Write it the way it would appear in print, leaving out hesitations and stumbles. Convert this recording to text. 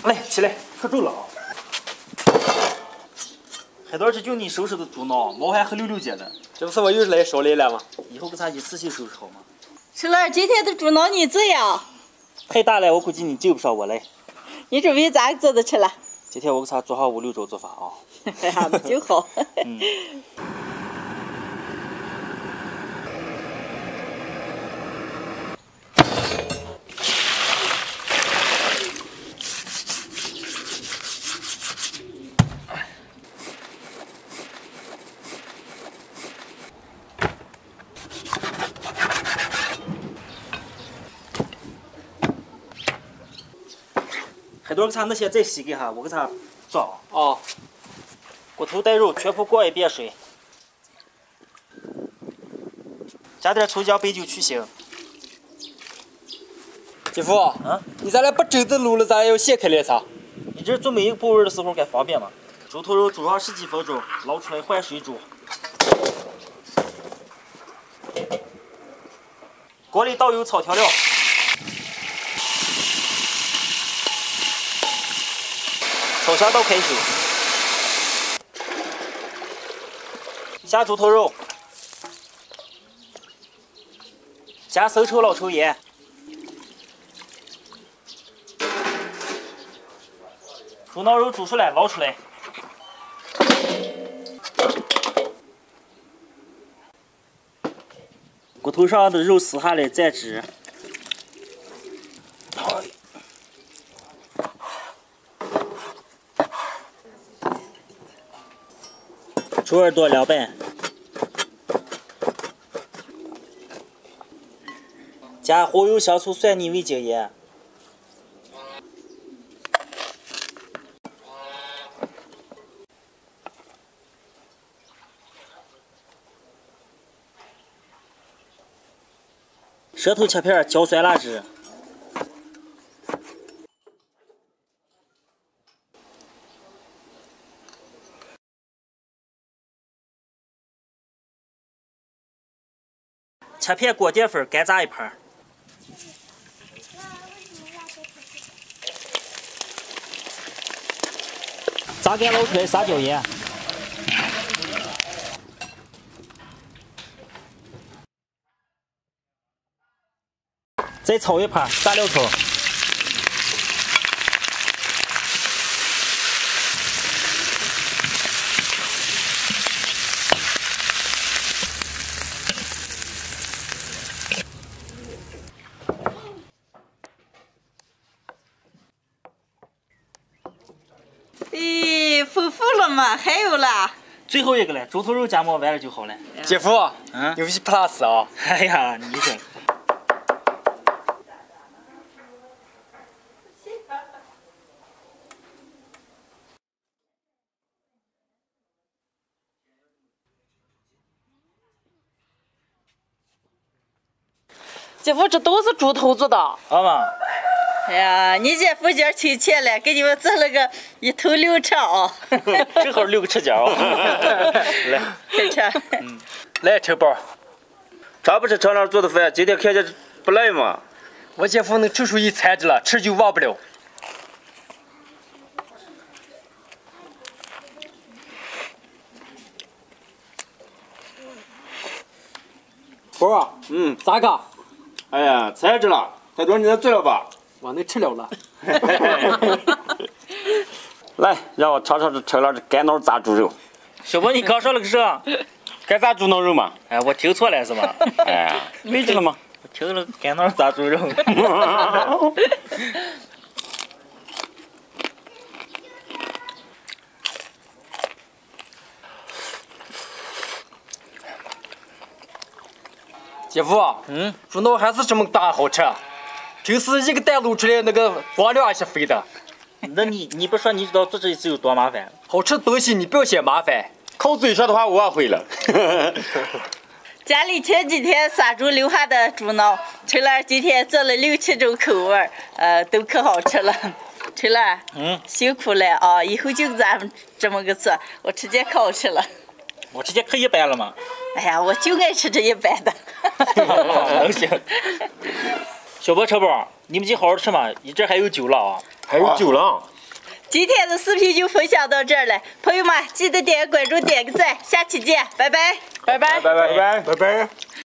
来，起来，可重了啊！黑豆，这就你收拾的猪脑，毛还和溜溜结的。这不是我又来收来了吗？以后给咱一次性收拾好吗？春兰，今天的猪脑你做呀？太大了，我估计你救不上我来。你准备咋做的吃了？今天我给咱做好5、6种做法啊。哎呀，那就好。黑豆，给咱那些再洗给哈，我给咱做啊。哦。骨头带肉，全部过一遍水，加点葱姜白酒去腥。姐夫，你咋来把肘子撸了，咋要掀开来啥？你这做每一个部位的时候该方便嘛。猪头肉煮上10几分钟，捞出来换水煮。锅里倒油炒调料，炒香到开手。下猪头肉，加生抽、老抽、盐，猪脑肉煮出来，捞出来。骨头上的肉撕下来蘸汁。猪耳朵凉拌，加红油、香醋、蒜泥、味精、盐。舌头切片，浇酸辣汁。切片裹淀粉，干炸一盘。炸干捞出来，撒椒盐。再炒一盘大料头。咦，丰富了吗？还有啦？最后一个了，猪头肉夹馍完了就好了。姐夫，牛皮 plus 啊！哎呀，你这。姐夫，这都是猪头做的。好嘛。哎呀，你姐夫今儿亲切了，给你们做了个1头6翅啊。正好6个翅尖啊。来，快吃。来吃包。常不吃厂长做的饭，今天看见不赖嘛。我姐夫能吃出一餐子了，吃就忘不了。包啊，咋个？哎呀，菜着了，太多你能醉了吧？我能吃了了。来，让我尝尝这陈老这干脑炸猪肉。小波，你刚说了个啥？干炸猪脑肉嘛。哎，我听错了是吧？哎，没知了吗？我听了干脑炸猪肉。姐夫，猪脑还是这么大好吃，平时一个蛋露出来那个光亮一些肥的。那你不说你知道做这一次有多麻烦？好吃的东西你不要嫌麻烦，靠嘴说的话我也会了。家里前几天杀猪留下的猪脑，春兰今天做了6、7种口味，都可好吃了。春兰，辛苦了啊！以后就咱们这么个做，我吃见可好吃了。我直接可一般了吗？哎呀，我就爱吃这一般的。能行。小波、车包，你们几好好吃嘛，一阵还有酒了啊。还有酒了。今天的视频就分享到这儿了，朋友们记得点个关注，点个赞，下期见，拜拜，拜拜，拜拜。拜拜。